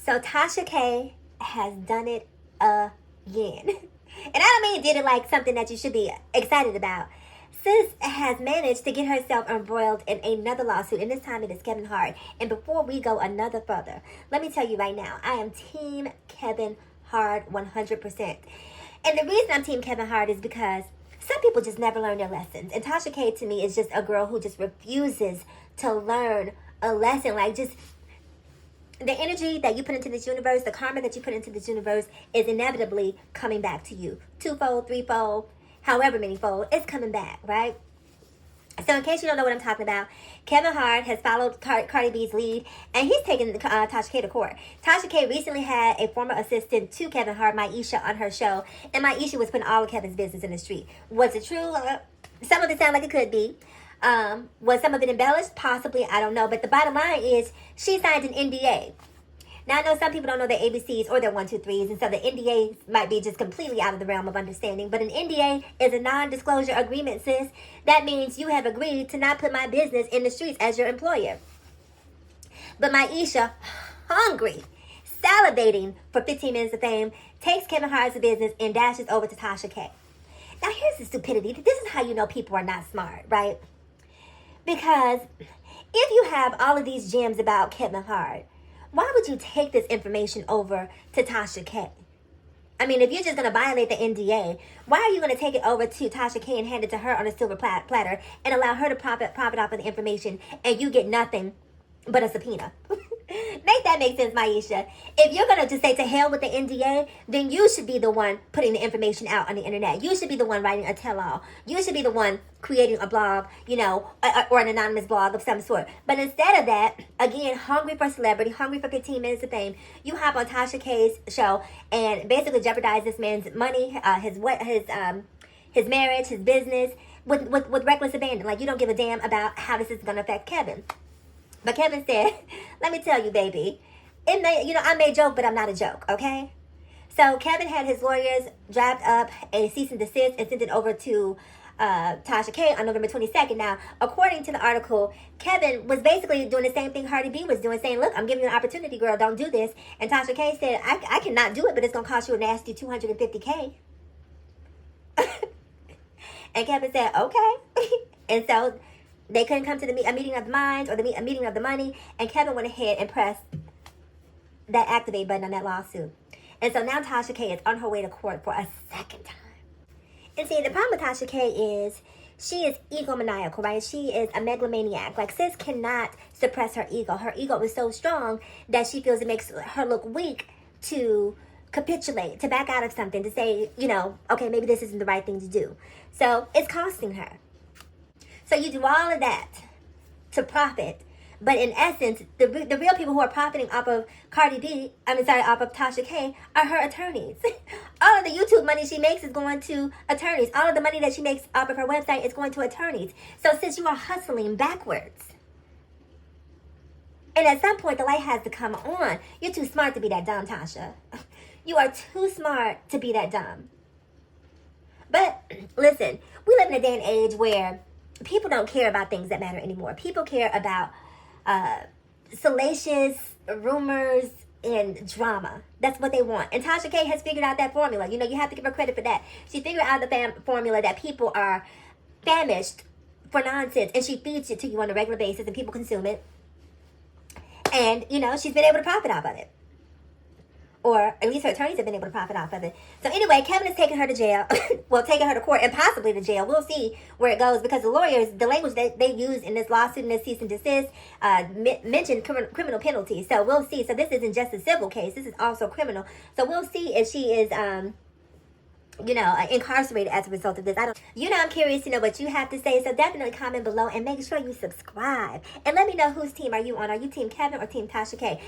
So Tasha K has done it again. And I don't mean did it like something that you should be excited about. Sis has managed to get herself embroiled in another lawsuit, and this time it is Kevin Hart. And before we go another further, let me tell you right now, I am Team Kevin Hart 100%. And the reason I'm Team Kevin Hart is because some people just never learn their lessons. And Tasha K to me is just a girl who just refuses to learn a lesson. Like, just the energy that you put into this universe, the karma that you put into this universe is inevitably coming back to you. Twofold, threefold, however many fold, it's coming back, right? So in case you don't know what I'm talking about, Kevin Hart has followed Cardi B's lead, and he's taken Tasha K to court. Tasha K recently had a former assistant to Kevin Hart, Maisha, on her show, and Maisha was putting all of Kevin's business in the street. Was it true? Some of it sounded like it could be. Was some of it embellished? Possibly, I don't know. But the bottom line is she signed an NDA. Now, I know some people don't know their ABCs or their 1, 2, 3s, and so the NDA might be just completely out of the realm of understanding. But an NDA is a non-disclosure agreement, sis. That means you have agreed to not put my business in the streets as your employer. But Maisha, hungry, salivating for 15 minutes of fame, takes Kevin Hart's business and dashes over to Tasha K. Now, here's the stupidity. This is how you know people are not smart, right? Because if you have all of these gems about Kevin Hart, why would you take this information over to Tasha K? I mean, if you're just going to violate the NDA, why are you going to take it over to Tasha K and hand it to her on a silver platter and allow her to profit off of the information, and you get nothing but a subpoena? Make that make sense, Maisha. If you're going to just say to hell with the NDA, then you should be the one putting the information out on the internet. You should be the one writing a tell-all. You should be the one creating a blog, or an anonymous blog of some sort. But instead of that, again, hungry for celebrity, hungry for 15 minutes of fame, you hop on Tasha K's show and basically jeopardize this man's money, his marriage, his business, with reckless abandon. Like, you don't give a damn about how this is going to affect Kevin. But Kevin said, let me tell you, baby, I may joke, but I'm not a joke, okay? So Kevin had his lawyers draft up a cease and desist and sent it over to Tasha K on November 22nd. Now, according to the article, Kevin was basically doing the same thing Cardi B was doing, saying, look, I'm giving you an opportunity, girl, don't do this. And Tasha K said, I cannot do it, but it's going to cost you a nasty $250K. And Kevin said, okay. And so they couldn't come to a meeting of the minds or a meeting of the money. And Kevin went ahead and pressed that activate button on that lawsuit. And so now Tasha K is on her way to court for a second time. And see, the problem with Tasha K is she is egomaniacal, right? She is a megalomaniac. Like, sis cannot suppress her ego. Her ego is so strong that she feels it makes her look weak to capitulate, to back out of something, to say, okay, maybe this isn't the right thing to do. So it's costing her. So you do all of that to profit, but in essence, the real people who are profiting off of off of Tasha K are her attorneys. All of the YouTube money she makes is going to attorneys. All of the money that she makes off of her website is going to attorneys. So since you are hustling backwards, and at some point the light has to come on, you're too smart to be that dumb, Tasha. You are too smart to be that dumb. But listen, we live in a day and age where people don't care about things that matter anymore. People care about salacious rumors and drama. That's what they want. And Tasha K has figured out that formula. You have to give her credit for that. She figured out the formula that people are famished for nonsense, and she feeds it to you on a regular basis, and people consume it. And, she's been able to profit off of it. Or at least her attorneys have been able to profit off of it. So anyway, Kevin is taking her to jail. Well, taking her to court and possibly to jail. We'll see where it goes, because the lawyers, the language that they use in this lawsuit, in this cease and desist, mentioned criminal penalties. So we'll see. So this isn't just a civil case. This is also criminal. So we'll see if she is, incarcerated as a result of this. I'm curious to know what you have to say. So definitely comment below and make sure you subscribe. And let me know whose team are you on. Are you Team Kevin or Team Tasha K?